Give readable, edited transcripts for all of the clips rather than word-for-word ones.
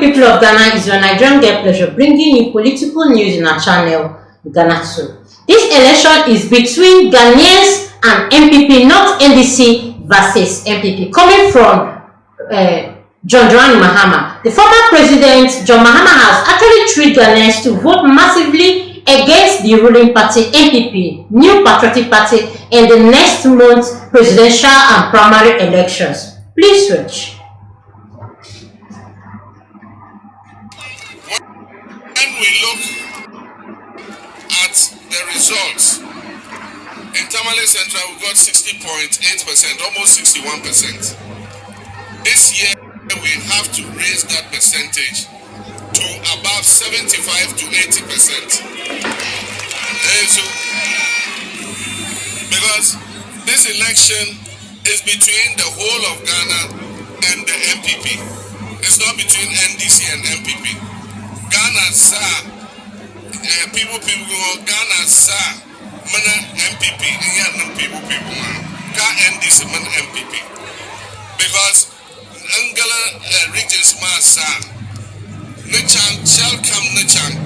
good people of Ghana, is your Nigerian girl Pleasure bringing you political news in our channel, Ghanatube. This election is between Ghanaians and MPP, not NDC versus MPP, coming from John Mahama. The former president, John Mahama, has actually treated Ghanaians to vote massively against the ruling party, MPP, New Patriotic Party, in the next month's presidential and primary elections. Please watch. When we look at the results, in Tamale Central we got 60.8%, almost 61%. This year we have to raise that percentage to above 75 to 80%. Because this election is between the whole of Ghana and the MPP. It's not between NDC and MPP. Ghana sa people Ghana sa mana MPP and people ka NDC man MPP because Angala regions ma sa Nichang shall come Nichang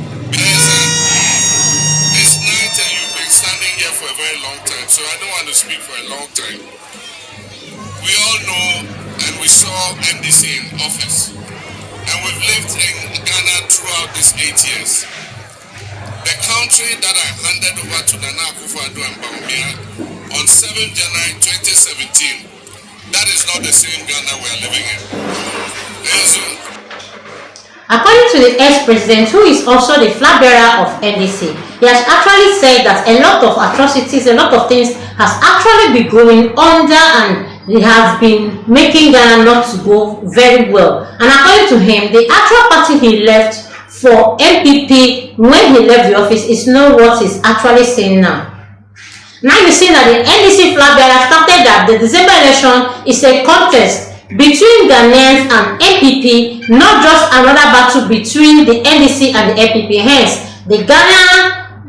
it's night and you've been standing here for a very long time, so I don't want to speak for a long time. We all know and we saw NDC in office. And we've lived in Ghana throughout these 8 years. The country that I handed over to Nana Akufo-Addo and Bawumia on 7th January 2017, that is not the same Ghana we are living in. According to the ex-president, who is also the flag bearer of NDC, he has actually said that a lot of atrocities, a lot of things has actually been going under, and he has been making Ghana not to go very well. And according to him, the actual party he left for MPP when he left the office is not what he's actually saying now. Now you see that the NDC flag bearer stated that the December election is a contest between Ghanaians and MPP, not just another battle between the NDC and the MPP. Hence, the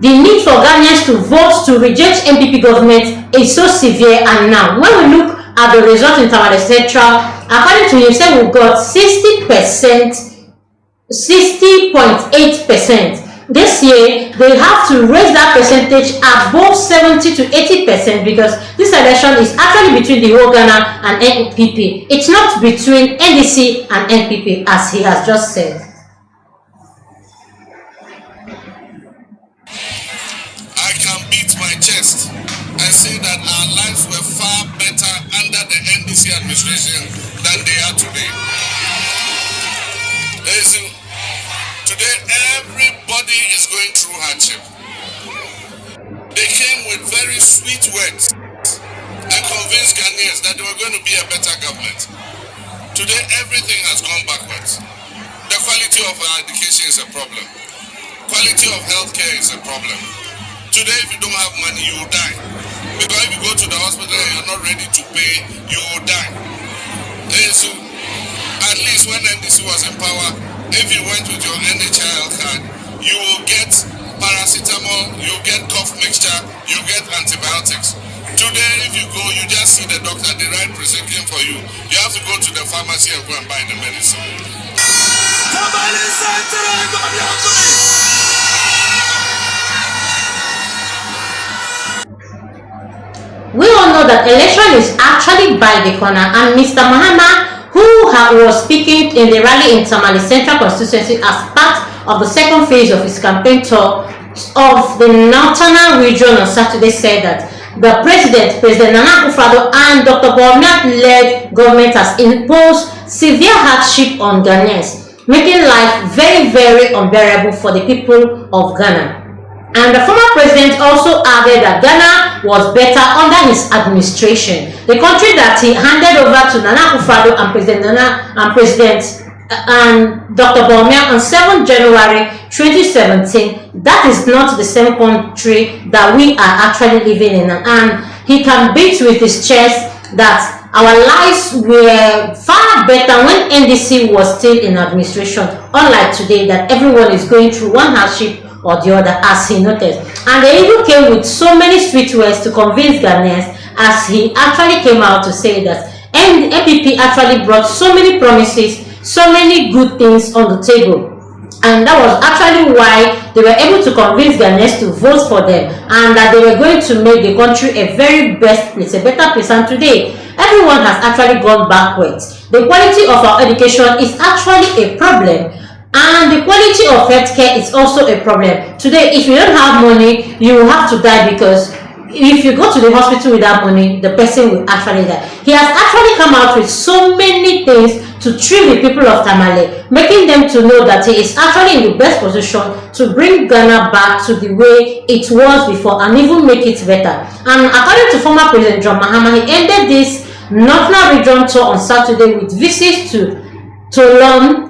need for Ghanaians to vote to reject MPP government is so severe. And now, when we look at the result in Tamale Central, according to him, said we got 60%, 60.8%. This year, they have to raise that percentage above 70 to 80% because this election is actually between the whole Ghana and NPP. It's not between NDC and NPP, as he has just said. I can beat my chest and say that our lives were far better under the NDC administration than they are today. Today, everybody is going through hardship. They came with very sweet words and convinced Ghanaians that they were going to be a better government. Today, everything has gone backwards. The quality of our education is a problem. Quality of healthcare is a problem. Today, if you don't have money, you will die. Because if you go to the hospital and you're not ready to pay, you will die. So, at least when NDC was in power, if you went with your NHIL card, you will get paracetamol, you will get cough mixture, you will get antibiotics. Today, if you go, you just see the doctor, they write prescription for you. You have to go to the pharmacy and go and buy the medicine. We all know that election is actually by the corner, and Mr. Mahama, who was speaking in the rally in Tamale Central constituency as part of the second phase of his campaign tour of the Northern region on Saturday, said that the President Nana Akufo-Addo and Dr. Bawumia-led government has imposed severe hardship on Ghanaians, making life very, very unbearable for the people of Ghana. And the former president also added that Ghana was better under his administration. The country that he handed over to Nana Akufo-Addo and Dr. Bawumia on 7th January 2017, that is not the same country that we are actually living in. And he can beat with his chest that our lives were far better when NDC was still in administration, unlike today that everyone is going through one hardship or the other, as he noted. And they even came with so many sweet words to convince Ghanaians, as he actually came out to say that MPP actually brought so many promises so many good things on the table. And that was actually why they were able to convince Ghanaians to vote for them, and that they were going to make the country a very best place, a better place. And today, everyone has actually gone backwards. The quality of our education is actually a problem, and the quality of healthcare is also a problem. Today, if you don't have money, you will have to die, because if you go to the hospital without money, the person will actually die. He has actually come out with so many things to treat the people of Tamale, making them to know that he is actually in the best position to bring Ghana back to the way it was before, and even make it better. And according to former President John Mahama, he ended this Northern Region tour on Saturday with visits to Toulon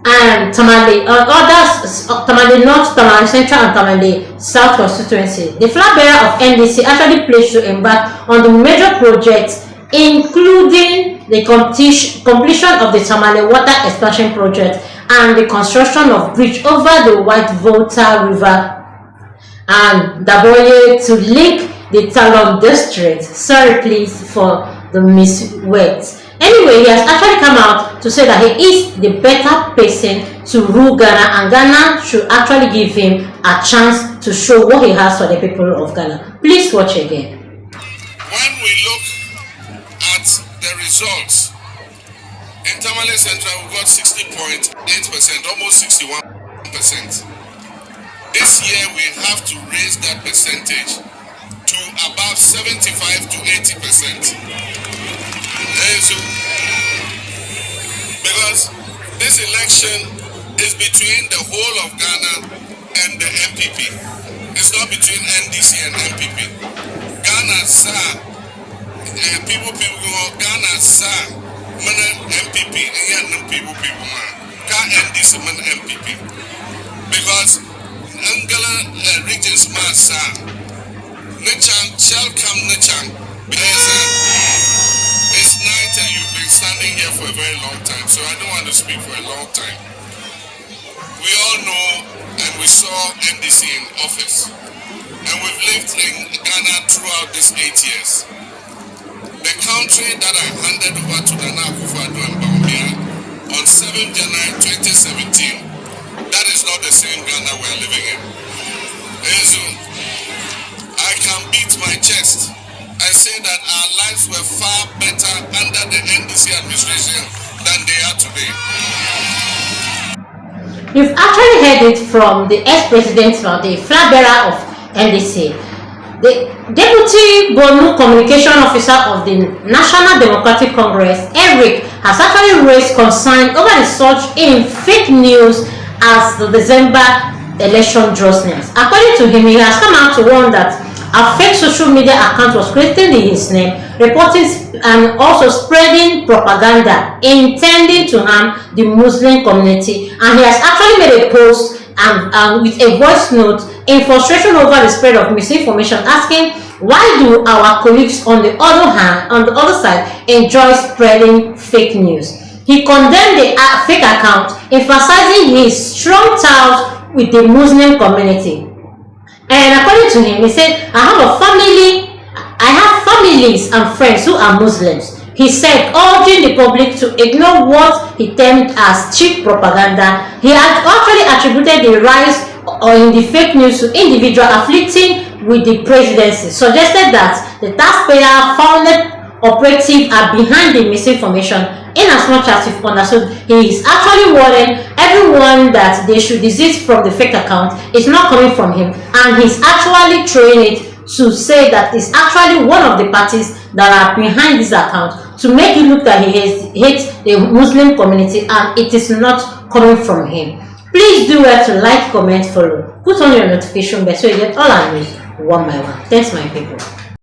and Tamale, others, Tamale North, Tamale Central, and Tamale South constituency. The flag bearer of NDC actually pledged to embark on the major projects, including the completion of the Tamale Water Expansion Project and the construction of bridge over the White Volta River and Daboye to link the Talon district. Sorry please for the miswords. Anyway, he has actually come out to say that he is the better person to rule Ghana, and Ghana should actually give him a chance to show what he has for the people of Ghana. Please watch again. When we look at the results, in Tamale Central we got 60.8%, almost 61%. This year we have to raise that percentage to above 75 to 80%. Because this election is between the whole of Ghana and the MPP. It's not between NDC and MPP. Ghana sa people Ghana sa mana MPP and people man ka NDC man MPP. Because Angala regions ma sa Nachang shall come Nachang. It's night and you've been standing here for a very long time, so I don't want to speak for a long time. We all know and we saw NDC in office, and we've lived in Ghana throughout these 8 years. The country that I handed over to Nana Akufo-Addo and Bawumia on 7 January 2017, that is not the same Ghana we're living in. I can beat my chest and say that our lives were far better under the NDC administration than they are today. You've actually heard it from the ex-president, the flag bearer of NDC. The Deputy Bonu Communication Officer of the National Democratic Congress, Eric, has actually raised concern over the surge in fake news as the December election draws near. According to him, he has come out to warn that a fake social media account was created in his name, reporting and also spreading propaganda intending to harm the Muslim community. And he has actually made a post and with a voice note in frustration over the spread of misinformation, asking why do our colleagues on the other side enjoy spreading fake news. He condemned the fake account, emphasizing his strong ties with the Muslim community. And according to him, he said, I have families and friends who are Muslims. He said, urging the public to ignore what he termed as cheap propaganda. He had actually attributed the rise in the fake news to individuals afflicting with the presidency, suggested that the taxpayer-funded operatives are behind the misinformation. In as much as if understood, he is actually warning everyone that they should desist from the fake account. It's not coming from him, and he's actually throwing it to say that it's actually one of the parties that are behind this account to make it look that he hates the Muslim community, and it is not coming from him. Please do well to like, comment, follow, put on your notification bell so you get all our news one by one. Thanks my people.